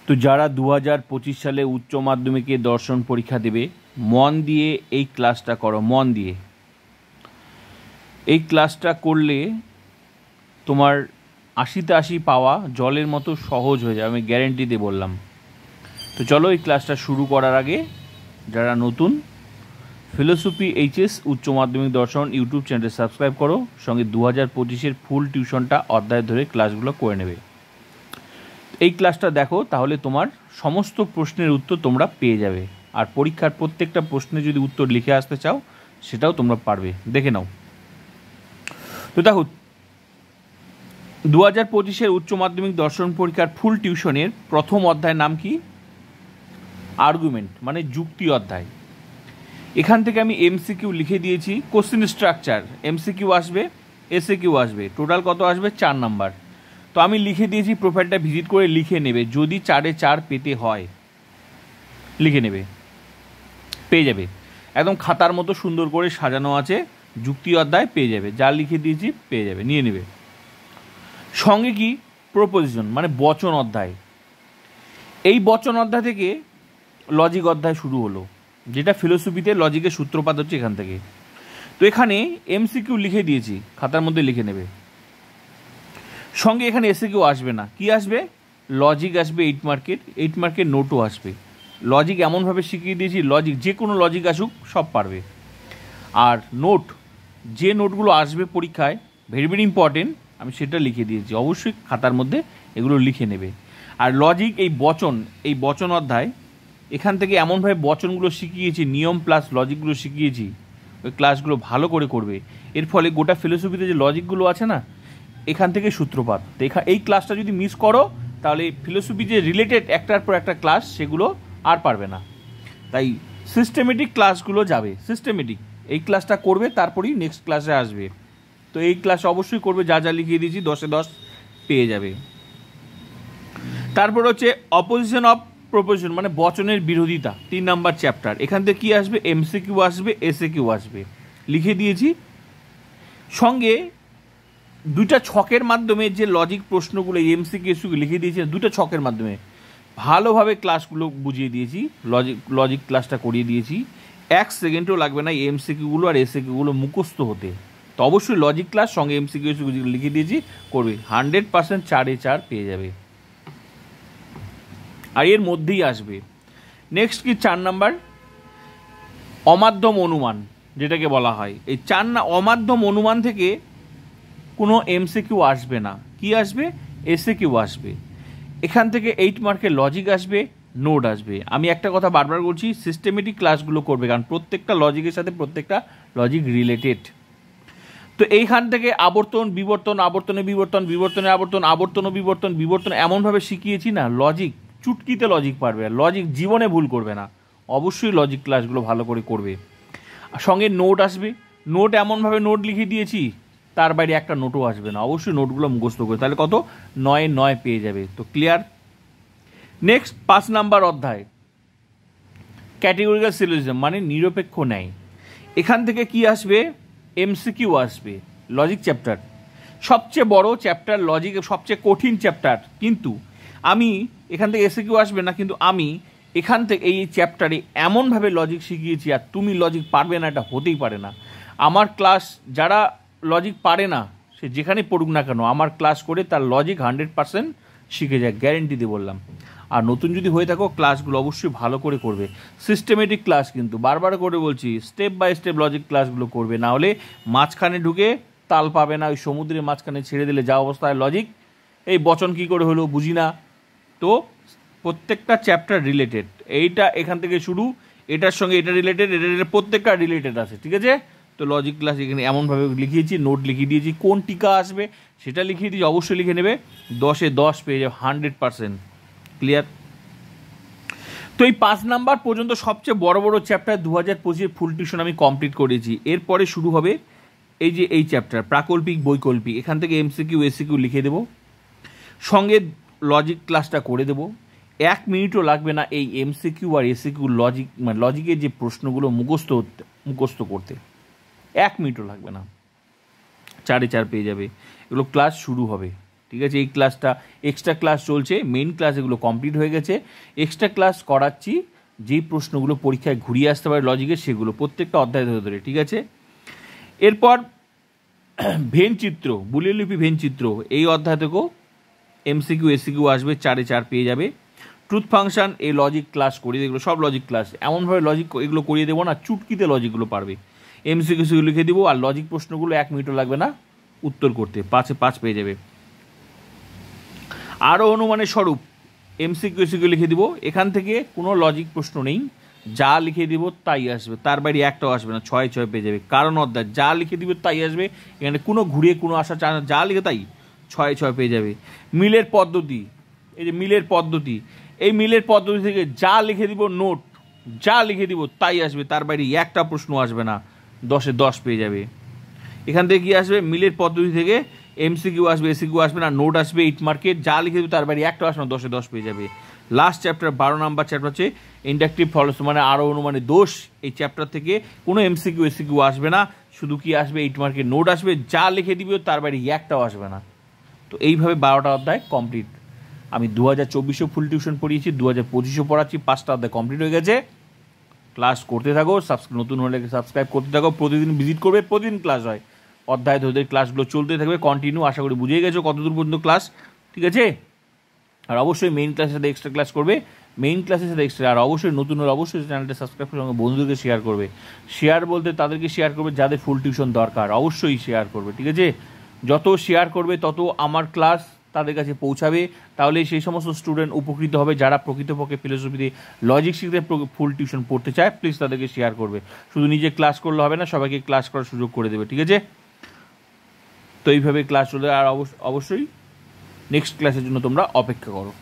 তো যারা 2025 সালে উচ্চ মাধ্যমিকে দর্শন পরীক্ষা দেবে, মন দিয়ে এই ক্লাসটা করো। মন দিয়ে এই ক্লাসটা করলে তোমার 80তে 80 পাওয়া জলের মতো সহজ হয়ে যাবে, আমি গ্যারেন্টি দিয়ে বললাম। তো চলো এই ক্লাসটা শুরু করার আগে যারা নতুন, ফিলোসফি এইচএস উচ্চ মাধ্যমিক দর্শন ইউটিউব চ্যানেলটা সাবস্ক্রাইব করো, সঙ্গে 2025-এর ফুল টিউশনটা অধ্যায় ধরে ক্লাসগুলো করে নেবে। এই ক্লাসটা দেখো, তাহলে তোমার সমস্ত প্রশ্নের উত্তর তোমরা পেয়ে যাবে। আর পরীক্ষার প্রত্যেকটা প্রশ্নে যদি উত্তর লিখে আসতে চাও সেটাও তোমরা পারবে, দেখে নাও। তো দেখো, 2025-এর উচ্চ মাধ্যমিক দর্শন পরীক্ষার ফুল টিউশনের প্রথম অধ্যায়ের নাম কি? আর্গুমেন্ট, মানে যুক্তি অধ্যায়। এখান থেকে আমি এমসিকিউ লিখে দিয়েছি। কোশ্চেন স্ট্রাকচার, এমসিকিউ আসবে, এসএকিউ আসবে, টোটাল কত আসবে? 4 নাম্বার। তো আমি লিখে দিয়েছি, প্রোফাইলটা ভিজিট করে লিখে নেবে। যদি 4-এ 4 পেতে হয় লিখে নেবে, পেয়ে যাবে। একদম খাতার মতো সুন্দর করে সাজানো আছে, যুক্তি অধ্যায় পেয়ে যাবে। যা লিখে দিয়েছি পেয়ে যাবে, নিয়ে নেবে। সঙ্গে কি? প্রপোজিশন, মানে বচন অধ্যায়। এই বচন অধ্যায় থেকে লজিক অধ্যায় শুরু হলো, যেটা ফিলোসফিতে লজিকের সূত্রপাত হচ্ছে এখান থেকে। তো এখানে এমসিকিউ লিখে দিয়েছি, খাতার মধ্যে লিখে নেবে। সঙ্গে এখানে এসএকিউ আসবে না, কি আসবে? লজিক আসবে 8 মার্কের, 8 মার্কের নোটও আসবে। লজিক এমনভাবে শিখিয়ে দিয়েছি, লজিক যে কোনো লজিক আসুক সব পারবে। আর নোট, যে নোটগুলো আসবে পরীক্ষায় ভেরি ভেরি ইম্পর্টেন্ট, আমি সেটা লিখে দিয়েছি। অবশ্যই খাতার মধ্যে এগুলো লিখে নেবে। আর লজিক, এই বচন অধ্যায়, এখান থেকে এমনভাবে বচনগুলো শিখিয়েছি, নিয়ম প্লাস লজিকগুলো শিখিয়েছি, ওই ক্লাসগুলো ভালো করে করবে। এর ফলে গোটা ফিলোসফিতে যে লজিকগুলো আছে না, এখান থেকে সূত্রপাত। তো এই ক্লাসটা যদি মিস করো তাহলে ফিলোসফি যে রিলেটেড একটার পর একটা ক্লাস, সেগুলো আর পারবে না। তাই সিস্টেমেটিক ক্লাসগুলো যাবে, সিস্টেমেটিক। এই ক্লাসটা করবে, তারপরেই নেক্সট ক্লাসে আসবে। তো এই ক্লাস অবশ্যই করবে, যা যা লিখিয়ে দিয়েছি 10-এ 10 পেয়ে যাবে। তারপর হচ্ছে অপোজিশন অফ প্রপোজিশন, মানে বচনের বিরোধিতা, 3 নাম্বার চ্যাপ্টার। এখান থেকে কী আসবে? এমসিকিউ আসবে, এসএকিউ আসবে, লিখে দিয়েছি। সঙ্গে 2টা ছকের মাধ্যমে যে লজিক প্রশ্নগুলো, এমসিকিউ লিখে দিয়েছি 2টা ছকের মাধ্যমে ভালোভাবে ক্লাসগুলো বুঝিয়ে দিয়েছি, লজিক ক্লাসটা করিয়ে দিয়েছি। 1 সেকেন্ডও লাগবে না এমসিকিউগুলো আর এসএকিউগুলো মুখস্থ হতে। তো অবশ্যই লজিক ক্লাস সঙ্গে এমসিকিউ লিখে দিয়েছি, করবে। 100% 4-এ 4 পেয়ে যাবে। আর এর মধ্যেই আসবে নেক্সট কি? 4 নাম্বার অমাধ্যম অনুমান, যেটাকে বলা হয়। এই অমাধ্যম অনুমান থেকে কোনো এমসিকিউ আসবে না, কি আসবে? এসএকিউ আসবে। এখান থেকে 8 মার্কের লজিক আসবে, নোট আসবে। আমি একটা কথা বারবার বলছি, সিস্টেমেটিক ক্লাসগুলো করবে, কারণ প্রত্যেকটা লজিকের সাথে প্রত্যেকটা লজিক রিলেটেড। তো এইখান থেকে আবর্তন বিবর্তন, আবর্তনে বিবর্তন, বিবর্তনে আবর্তন, আবর্তন ও বিবর্তন, বিবর্তন এমনভাবে শিখিয়েছি না, লজিক চুটকিতে লজিক পারবে, আর লজিক জীবনে ভুল করবে না। অবশ্যই লজিক ক্লাসগুলো ভালো করে করবে। সঙ্গে নোট আসবে, নোট এমনভাবে নোট লিখে দিয়েছি, তার বাইরে একটা নোটও আসবে না। অবশ্যই নোটগুলো মুখস্থ করে, তাহলে কত? 9-এ 9 পেয়ে যাবে। তো ক্লিয়ার। নেক্সট 5 নাম্বার অধ্যায় ক্যাটেগরিক্যাল সিলোজিজম, মানে নিরপেক্ষ ন্যায়। এখান থেকে কি আসবে? এমসিকিউ আসবে। লজিক চ্যাপ্টার সবচেয়ে বড় চ্যাপ্টার, লজিক সবচেয়ে কঠিন চ্যাপ্টার, কিন্তু আমি এখান থেকে এসএকিউ আসবে না, কিন্তু আমি এখান থেকে এই চ্যাপ্টারে এমনভাবে লজিক শিখিয়েছি, আর তুমি লজিক পারবে না এটা হতেই পারে না। আমার ক্লাস যারা লজিক পারে না, সে যেখানে পড়ুক না কেন, আমার ক্লাস করে তার লজিক 100% শিখে যায়, গ্যারেন্টি দিয়ে বললাম। আর নতুন যদি হয়ে থাকো, ক্লাসগুলো অবশ্যই ভালো করে করবে। সিস্টেমেটিক ক্লাস, কিন্তু বারবার করে বলছি, স্টেপ বাই স্টেপ লজিক ক্লাসগুলো করবে, না হলে মাঝখানে ঢুকে তাল পাবে না। ওই সমুদ্রের মাঝখানে ছেড়ে দিলে যা অবস্থায় লজিক, এই বচন কী করে হলো বুঝি না। তো প্রত্যেকটা চ্যাপ্টার রিলেটেড, এইটা এখান থেকে শুরু, এটার সঙ্গে এটা রিলেটেড, প্রত্যেকটা রিলেটেড আছে, ঠিক আছে? তো লজিক ক্লাস এখানে এমনভাবে লিখিয়েছি, নোট লিখিয়ে দিয়েছি, কোন টিকা আসবে সেটা লিখিয়ে দিয়েছি, অবশ্যই লিখে নেবে। 10-এ 10 পেয়ে যাবে, 100%। ক্লিয়ার। তো এই 5 নাম্বার পর্যন্ত সবচেয়ে বড় বড় চ্যাপ্টার 2025-এর ফুল টিউশন আমি কমপ্লিট করেছি। এরপরে শুরু হবে এই চ্যাপ্টার প্রাকল্পিক বৈকল্পিক। এখান থেকে এমসিকিউ এসিকিউ লিখে দেবো, সঙ্গে লজিক ক্লাসটা করে দেবো। 1 মিনিটও লাগবে না এই এমসিকিউ আর এসিকিউ লজিক, মানে লজিকের যে প্রশ্নগুলো মুখস্থ করতে 1 মিনিটও লাগবে না। 4-এ 4 পেয়ে যাবে। এগুলো ক্লাস শুরু হবে, ঠিক আছে, এই ক্লাসটা এক্সট্রা ক্লাস চলছে, মেইন ক্লাস এগুলো কমপ্লিট হয়ে গেছে, এক্সট্রা ক্লাস করাচ্ছি যেই প্রশ্নগুলো পরীক্ষায় ঘুরিয়ে আসতে পারে লজিকের, সেগুলো প্রত্যেকটা অধ্যায় ধরে ধরে। ঠিক আছে, এরপর ভেন চিত্র, বুলিয়ান লিপি ভেন চিত্র, এই অধ্যায় থেকেও এমসিকিউ এসিকিউ আসবে, 4-এ 4 পেয়ে যাবে। ট্রুথ ফাংশন, এই লজিক ক্লাস করিয়ে, এগুলো সব লজিক ক্লাস, এমনভাবে লজিক এগুলো করিয়ে দেবো না, চুটকিতে লজিকগুলো পারবে। এমসিকিউ এসিকিউ লিখে দিব, আর লজিক প্রশ্নগুলো 1 মিনিটও লাগবে না উত্তর করতে, 5-এ 5 পেয়ে যাবে। আরও অনুমানের স্বরূপ, এমসিকিউ এসিকিউ লিখে দিব, এখান থেকে কোনো লজিক প্রশ্ন নেই, যা লিখে দিব তাই আসবে, তার বাইরে একটাও আসবে না, 6-এ 6 পেয়ে যাবে। কারণ অধ্যায় যা লিখে দিব তাই আসবে, এখানে কোনো ঘুরিয়ে কোনো আসা চায় না, যা লিখে তাই 6-এ 6 পেয়ে যাবে। মিলের পদ্ধতি, এই যে মিলের পদ্ধতি, এই মিলের পদ্ধতি থেকে যা লিখে দিব নোট, যা লিখে দিব তাই আসবে, তার বাইরে একটা প্রশ্ন আসবে না, 10-এ 10 পেয়ে যাবে। এখান থেকে কি আসবে, মিলের পদ্ধতি থেকে এমসিকিউ আসবে, এসিকিউ আসবে না, নোট আসবে 8 মার্কের, যা লিখে দেবে তার বাইরে একটা আসবে না, 10-এ 10 পেয়ে যাবে। লাস্ট চ্যাপ্টার 12 নাম্বার চ্যাপ্টার হচ্ছে ইন্ডাকটিভ ফলোস, মানে আরও অনুমানে দোষ। এই চ্যাপ্টার থেকে কোনো এমসিকিউ এসিকিউ আসবে না, শুধু কি আসবে 8 মার্কের নোট আসবে, যা লিখে দিবে তার বাইরে একটাও আসবে না। তো এইভাবে 12টা অধ্যায় কমপ্লিট। আমি 2024-এও ফুল টিউশন পড়িয়েছি, 2025-এও পড়াচ্ছি, 5টা অধ্যায় কমপ্লিট হয়ে গেছে। ক্লাস করতে থাকো, নতুন হলে সাবস্ক্রাইব করতে থাকো, প্রতিদিন ভিজিট করবে, প্রতিদিন ক্লাস হয়, অধ্যায় ধরে ক্লাসগুলো চলতে থাকবে কন্টিনিউ। আশা করি বুঝে গেছো কতদূর পর্যন্ত ক্লাস, ঠিক আছে। আর অবশ্যই মেইন ক্লাসের সাথে এক্সট্রা ক্লাস করবে, মেইন ক্লাসের সাথে এক্সট্রা। আর অবশ্যই নতুন হলে অবশ্যই চ্যানেলটা সাবস্ক্রাইব করে বন্ধুদেরকে শেয়ার করবে। শেয়ার বলতে তাদেরকে শেয়ার করবে যাদের ফুল টিউশন দরকার, অবশ্যই শেয়ার করবে, ঠিক আছে। যত শেয়ার করবে তত আমার ক্লাস তাদের কাছে পৌঁছাবে, তাহলে সেই সমস্ত স্টুডেন্ট উপকৃত হবে যারা প্রকৃতপক্ষে ফিলোসফিতে লজিক শিখতে ফুল টিউশন পড়তে চায়। প্লিজ তাদেরকে শেয়ার করবে, শুধু নিজে ক্লাস করলে হবে না, সবাইকে ক্লাস করার সুযোগ করে দেবে, ঠিক আছে। তো এইভাবে ক্লাস চলে, আর অবশ্যই নেক্সট ক্লাসের জন্য তোমরা অপেক্ষা করো।